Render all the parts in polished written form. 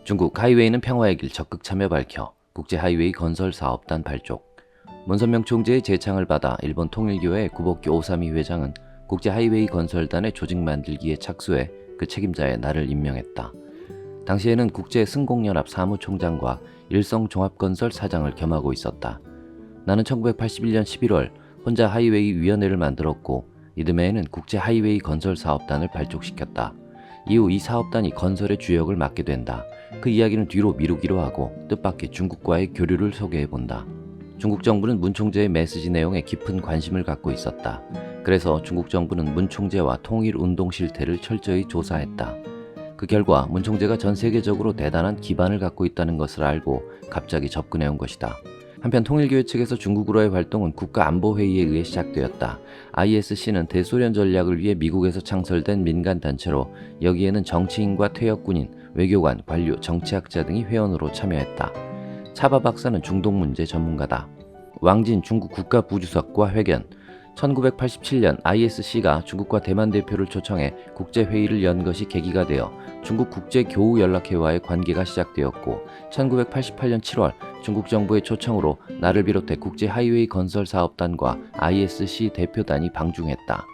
중국 하이웨이는 평화의 길 적극 참여 밝혀 국제하이웨이 건설 사업단 발족. 문선명 총재의 제창을 받아 일본 통일교회 구복기 오사미 회장은 국제하이웨이 건설단의 조직 만들기에 착수해 그 책임자에 나를 임명했다. 당시에는 국제승공연합 사무총장과 일성종합건설 사장을 겸하고 있었다. 나는 1981년 11월 혼자 하이웨이 위원회를 만들었고 이듬해에는 국제하이웨이 건설 사업단을 발족시켰다. 이후 이 사업단이 건설의 주역을 맡게 된다. 그 이야기는 뒤로 미루기로 하고 뜻밖의 중국과의 교류를 소개해본다. 중국 정부는 문 총재의 메시지 내용에 깊은 관심을 갖고 있었다. 그래서 중국 정부는 문 총재와 통일운동 실태를 철저히 조사했다. 그 결과 문 총재가 전 세계적으로 대단한 기반을 갖고 있다는 것을 알고 갑자기 접근해온 것이다. 한편 통일교회 측에서 중국으로의 활동은 국가안보회의에 의해 시작되었다. ISC는 대소련 전략을 위해 미국에서 창설된 민간단체로 여기에는 정치인과 퇴역군인, 외교관, 관료, 정치학자 등이 회원으로 참여했다. 차바 박사는 중동 문제 전문가다. 왕진 중국 국가부주석과 회견. 1987년 ISC가 중국과 대만 대표를 초청해 국제회의를 연 것이 계기가 되어 중국 국제교우연락회와의 관계가 시작되었고 1988년 7월 중국 정부의 초청으로 나를 비롯해 국제하이웨이 건설사업단과 ISC 대표단이 방중했다.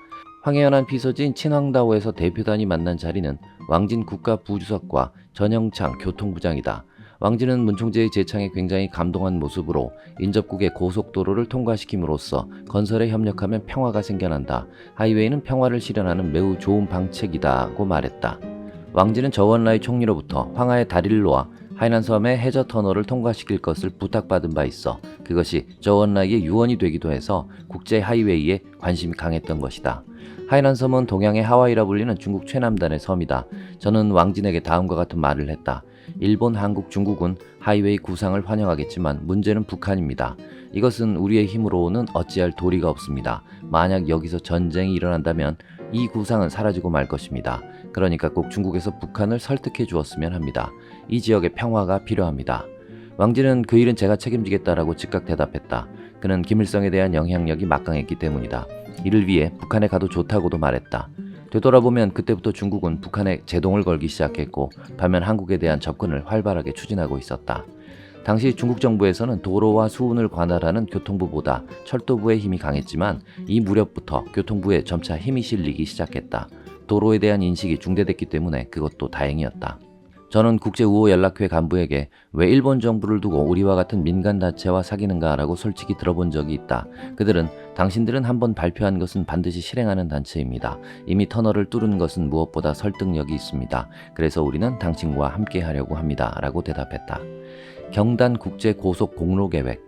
황해연안 비서지인 친황다오에서 대표단이 만난 자리는 왕진 국가부주석과 전영창 교통부장이다. 왕진은 문 총재의 제창에 굉장히 감동한 모습으로 인접국의 고속도로를 통과시킴으로써 건설에 협력하면 평화가 생겨난다. 하이웨이는 평화를 실현하는 매우 좋은 방책이다고 말했다. 왕진은 저원라이 총리로부터 황하의 다리를 놓아 하이난섬의 해저 터널을 통과시킬 것을 부탁받은 바 있어 그것이 저원라이의 유언이 되기도 해서 국제 하이웨이에 관심이 강했던 것이다. 하이난섬은 동양의 하와이라 불리는 중국 최남단의 섬이다. 저는 왕진에게 다음과 같은 말을 했다. 일본, 한국, 중국은 하이웨이 구상을 환영하겠지만 문제는 북한입니다. 이것은 우리의 힘으로는 어찌할 도리가 없습니다. 만약 여기서 전쟁이 일어난다면 이 구상은 사라지고 말 것입니다. 그러니까 꼭 중국에서 북한을 설득해 주었으면 합니다. 이 지역에 평화가 필요합니다. 왕진은 그 일은 제가 책임지겠다라고 즉각 대답했다. 그는 김일성에 대한 영향력이 막강했기 때문이다. 이를 위해 북한에 가도 좋다고도 말했다. 되돌아보면 그때부터 중국은 북한에 제동을 걸기 시작했고 반면 한국에 대한 접근을 활발하게 추진하고 있었다. 당시 중국 정부에서는 도로와 수운을 관할하는 교통부보다 철도부의 힘이 강했지만 이 무렵부터 교통부에 점차 힘이 실리기 시작했다. 도로에 대한 인식이 중대됐기 때문에 그것도 다행이었다. 저는 국제우호연락회 간부에게 왜 일본 정부를 두고 우리와 같은 민간단체와 사귀는가 라고 솔직히 들어본 적이 있다. 그들은 당신들은 한번 발표한 것은 반드시 실행하는 단체입니다. 이미 터널을 뚫은 것은 무엇보다 설득력이 있습니다. 그래서 우리는 당신과 함께 하려고 합니다. 라고 대답했다. 경단 국제고속공로계획.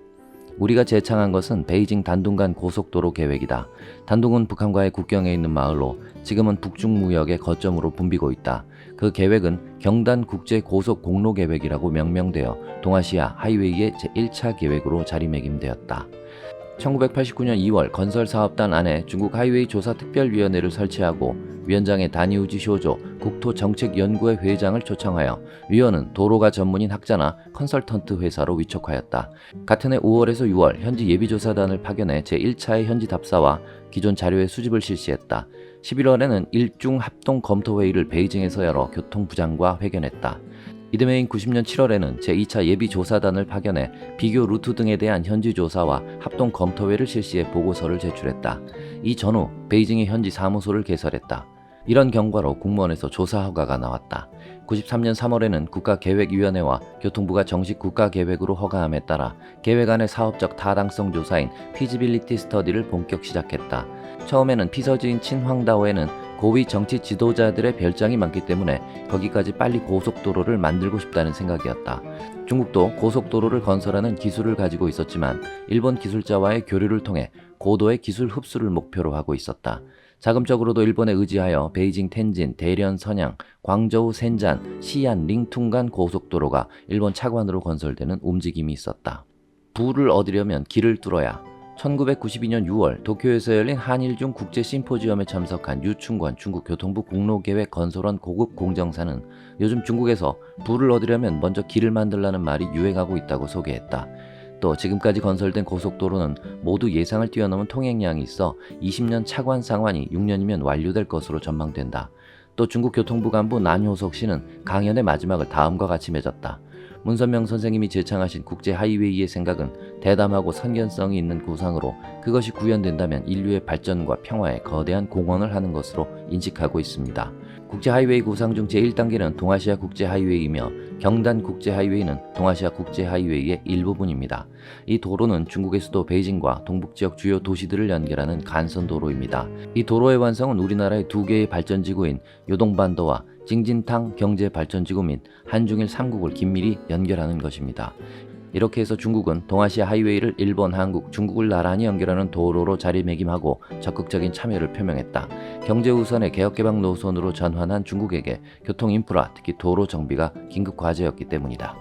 우리가 제창한 것은 베이징 단둥간 고속도로 계획이다. 단둥은 북한과의 국경에 있는 마을로 지금은 북중 무역의 거점으로 붐비고 있다. 그 계획은 경단 국제고속공로계획이라고 명명되어 동아시아 하이웨이의 제1차 계획으로 자리매김되었다. 1989년 2월 건설사업단 안에 중국 하이웨이 조사특별위원회를 설치하고 위원장에 다니우지 쇼조 국토정책연구회 회장을 초청하여 위원은 도로가 전문인 학자나 컨설턴트 회사로 위촉하였다. 같은 해 5월에서 6월 현지 예비조사단을 파견해 제1차의 현지 답사와 기존 자료의 수집을 실시했다. 11월에는 일중 합동 검토회의를 베이징에서 열어 교통부장과 회견했다. 이듬해인 90년 7월에는 제2차 예비조사단을 파견해 비교 루트 등에 대한 현지 조사와 합동 검토회를 실시해 보고서를 제출했다. 이 전후 베이징의 현지 사무소를 개설했다. 이런 경과로 공무원에서 조사 허가가 나왔다. 93년 3월에는 국가계획위원회와 교통부가 정식 국가계획으로 허가함에 따라 계획안의 사업적 타당성 조사인 피지빌리티 스터디를 본격 시작했다. 처음에는 피서지인 친황다오에는 고위 정치 지도자들의 별장이 많기 때문에 거기까지 빨리 고속도로를 만들고 싶다는 생각이었다. 중국도 고속도로를 건설하는 기술을 가지고 있었지만 일본 기술자와의 교류를 통해 고도의 기술 흡수를 목표로 하고 있었다. 자금적으로도 일본에 의지하여 베이징 텐진, 대련 선양, 광저우 센잔, 시안 링퉁 간 고속도로가 일본 차관으로 건설되는 움직임이 있었다. 부를 얻으려면 길을 뚫어야, 1992년 6월 도쿄에서 열린 한일중 국제 심포지엄에 참석한 유충권 중국 교통부 공로계획 건설원 고급 공정사는 요즘 중국에서 부를 얻으려면 먼저 길을 만들라는 말이 유행하고 있다고 소개했다. 또 지금까지 건설된 고속도로는 모두 예상을 뛰어넘은 통행량이 있어 20년 차관 상환이 6년이면 완료될 것으로 전망된다. 또 중국 교통부 간부 난효석 씨는 강연의 마지막을 다음과 같이 맺었다. 문선명 선생님이 제창하신 국제 하이웨이의 생각은 대담하고 선견성이 있는 구상으로 그것이 구현된다면 인류의 발전과 평화에 거대한 공헌을 하는 것으로 인식하고 있습니다. 국제 하이웨이 구상 중 제1단계는 동아시아 국제 하이웨이이며 경단 국제 하이웨이는 동아시아 국제 하이웨이의 일부분입니다. 이 도로는 중국의 수도 베이징과 동북 지역 주요 도시들을 연결하는 간선 도로입니다. 이 도로의 완성은 우리나라의 두 개의 발전지구인 요동반도와 징진탕 경제발전지구 및 한중일 3국을 긴밀히 연결하는 것입니다. 이렇게 해서 중국은 동아시아 하이웨이를 일본, 한국, 중국을 나란히 연결하는 도로로 자리매김하고 적극적인 참여를 표명했다. 경제 우선의 개혁개방 노선으로 전환한 중국에게 교통 인프라, 특히 도로 정비가 긴급 과제였기 때문이다.